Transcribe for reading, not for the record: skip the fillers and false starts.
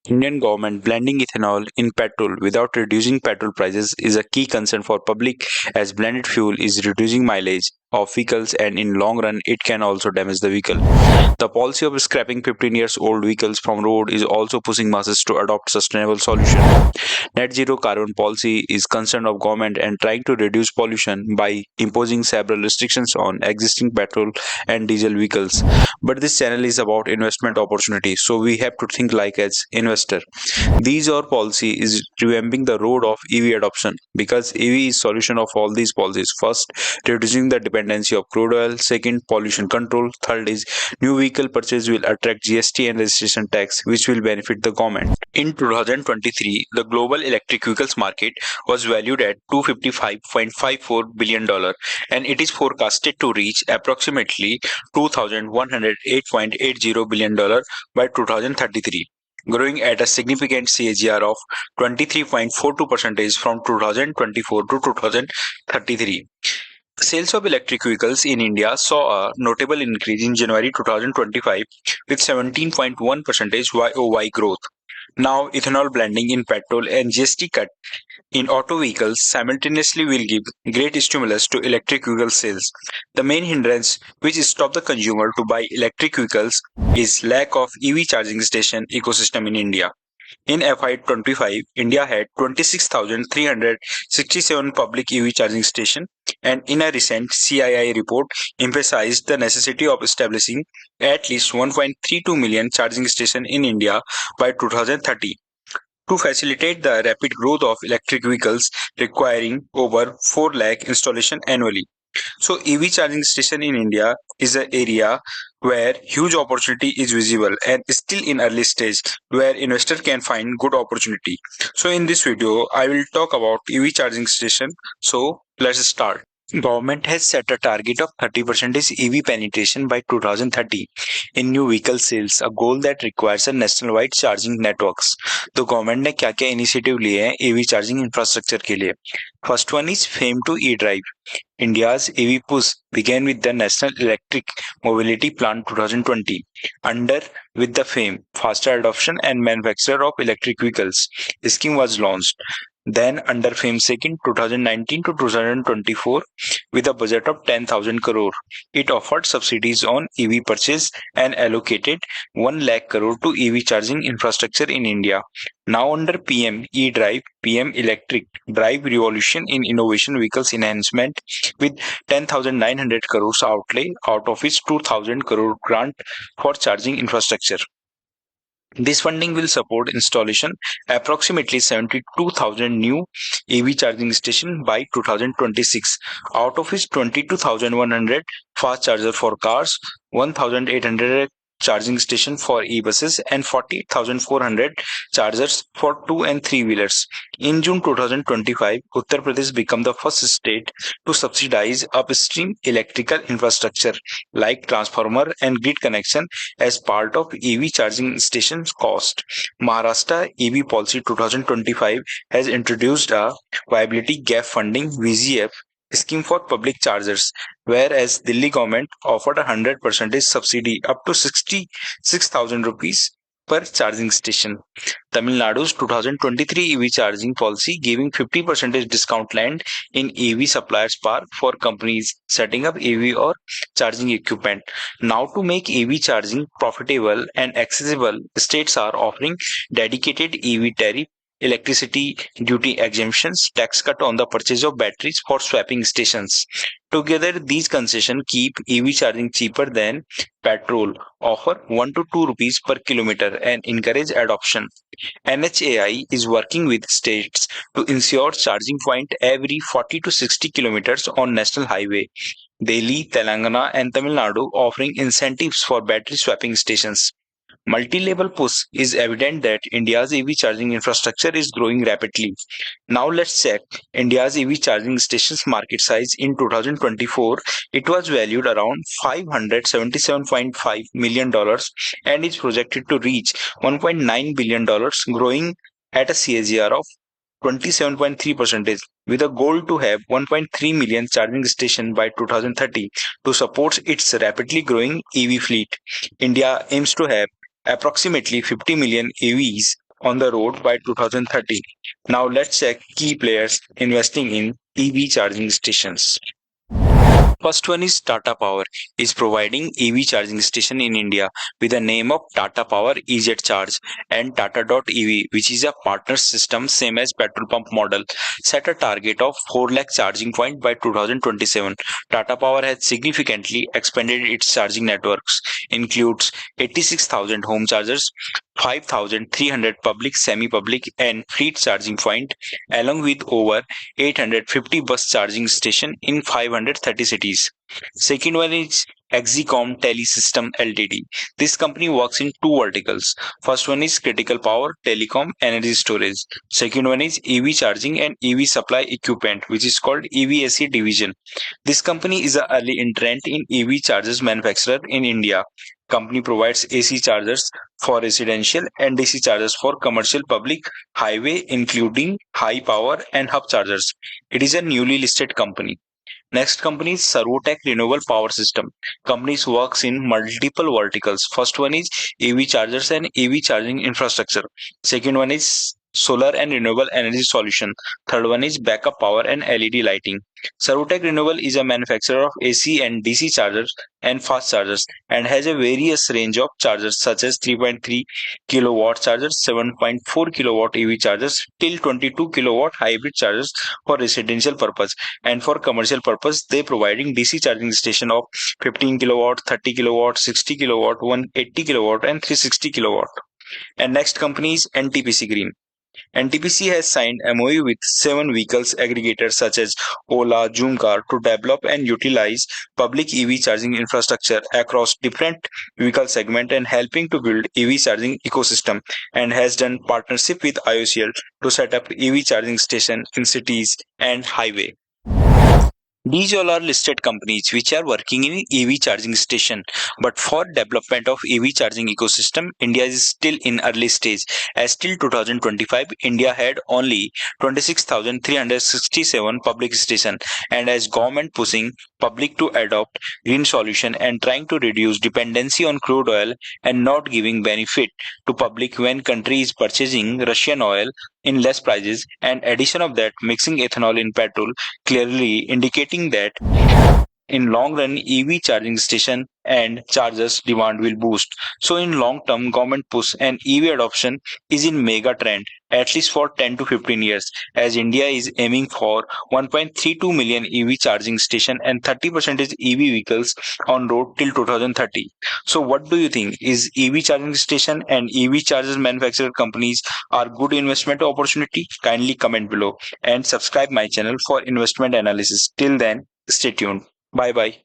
Indian government blending ethanol in petrol without reducing petrol prices is a key concern for public as blended fuel is reducing mileage of vehicles and in long run it can also damage the vehicle. The policy of scrapping 15 years old vehicles from road is also pushing masses to adopt sustainable solution. Net zero carbon policy is concern of government and trying to reduce pollution by imposing several restrictions on existing petrol and diesel vehicles. But this channel is about investment opportunity, so we have to think like as investor. These our policy is revamping the road of EV adoption because EV is solution of all these policies. First, reducing the dependency of crude oil. Second, pollution control. Third is new vehicle purchase will attract GST and registration tax, which will benefit the government. In 2023, the global electric vehicles market was valued at $255.54 billion and it is forecasted to reach approximately $2,108.80 billion by 2033, growing at a significant CAGR of 23.42% from 2024 to 2033. Sales of electric vehicles in India saw a notable increase in January 2025 with 17.1% YoY growth. Now, ethanol blending in petrol and GST cut in auto vehicles simultaneously will give great stimulus to electric vehicle sales. The main hindrance which stops the consumer to buy electric vehicles is lack of EV charging station ecosystem in India. In FY25, India had 26,367 public EV charging stations, and in a recent CII report, emphasized the necessity of establishing at least 1.32 million charging stations in India by 2030 to facilitate the rapid growth of electric vehicles requiring over 4 lakh installation annually. So EV charging station in India is an area where huge opportunity is visible and still in early stage where investor can find good opportunity. So in this video, I will talk about EV charging station. So let's start. Government has set a target of 30% EV penetration by 2030 in new vehicle sales, a goal that requires a nationwide charging networks. तो government ने क्या क्या initiative लिए हैं EV charging infrastructure के लिए. First one is FAME two E drive. India's EV push began with the National Electric Mobility Plan 2020, under with the FAME, Faster Adoption and Manufacture of Electric Vehicles scheme was launched. Then under FAME second 2019 to 2024 with a budget of 10,000 crore. It offered subsidies on EV purchase and allocated 1 lakh crore to EV charging infrastructure in India. Now under PM E-Drive, PM Electric Drive Revolution in Innovation Vehicles Enhancement with 10,900 crores outlay out of its 2,000 crore grant for charging infrastructure. This funding will support installation approximately 72,000 new EV charging stations by 2026, out of which 22,100 fast charger for cars, 1,800 charging station for e-buses and 48,400 chargers for 2 and 3 wheelers. In June 2025, Uttar Pradesh became the first state to subsidize upstream electrical infrastructure like transformer and grid connection as part of EV charging stations cost. Maharashtra EV Policy 2025 has introduced a viability gap funding VGF scheme for public chargers, whereas Delhi government offered a 100% subsidy up to 66,000 rupees per charging station. Tamil Nadu's 2023 EV charging policy giving 50% discount land in EV suppliers park for companies setting up EV or charging equipment. Now to make EV charging profitable and accessible, states are offering dedicated EV tariff, electricity duty exemptions, tax cut on the purchase of batteries for swapping stations. Together, these concessions keep EV charging cheaper than petrol, offer 1 to 2 rupees per kilometer and encourage adoption. NHAI is working with states to ensure charging point every 40 to 60 kilometers on national highway. Delhi, Telangana and Tamil Nadu offering incentives for battery swapping stations. Multi-level push is evident that India's EV charging infrastructure is growing rapidly. Now let's check India's EV charging stations market size in 2024. It was valued around $577.5 million and is projected to reach $1.9 billion, growing at a CAGR of 27.3% with a goal to have 1.3 million charging stations by 2030 to support its rapidly growing EV fleet. India aims to have approximately 50 million EVs on the road by 2030. Now let's check key players investing in EV charging stations. First one is Tata Power is providing EV charging station in India with the name of Tata Power EZ Charge and Tata.ev, which is a partner system same as petrol pump model. Set a target of 4 lakh charging point by 2027. Tata Power has significantly expanded its charging networks, includes 86,000 home chargers, 5,300 public, semi-public and fleet charging point, along with over 850 bus charging station in 530 cities. Second one is Exicom Telesystem Ltd. This company works in two verticals. First one is critical power, telecom, energy storage. Second one is EV charging and EV supply equipment, which is called EVSE division. This company is an early entrant in EV chargers manufacturer in India. Company provides AC chargers for residential and DC chargers for commercial public highway, including high power and hub chargers. It is a newly listed company. Next company is Servotech Renewable Power System. Companies works in multiple verticals. First one is EV chargers and EV charging infrastructure. Second one is solar and renewable energy solution. Third one is backup power and LED lighting. Servotech Renewable is a manufacturer of AC and DC chargers and fast chargers and has a various range of chargers such as 3.3 kilowatt chargers, 7.4 kilowatt EV chargers till 22 kilowatt hybrid chargers for residential purpose, and for commercial purpose they providing DC charging station of 15 kilowatt, 30 kilowatt, 60 kilowatt, 180 kilowatt and 360 kilowatt. And next company is NTPC Green. NTPC has signed MOU with 7 vehicles aggregators such as Ola, Zoomcar to develop and utilize public EV charging infrastructure across different vehicle segment and helping to build EV charging ecosystem, and has done partnership with IOCL to set up EV charging station in cities and highway. These all are listed companies which are working in EV charging station. But for development of EV charging ecosystem, India is still in early stage. As till 2025, India had only 26,367 public station, and as government pushing public to adopt green solution and trying to reduce dependency on crude oil and not giving benefit to public when country is purchasing Russian oil in less prices, and addition of that mixing ethanol in petrol, clearly indicating that in long run EV charging station and chargers demand will boost. So in long term government push and EV adoption is in mega trend at least for 10 to 15 years, as India is aiming for 1.32 million EV charging station and 30% is EV vehicles on road till 2030. So what do you think, is EV charging station and EV chargers manufacturer companies are good investment opportunity? Kindly comment below and subscribe my channel for investment analysis. Till then, stay tuned. Bye bye.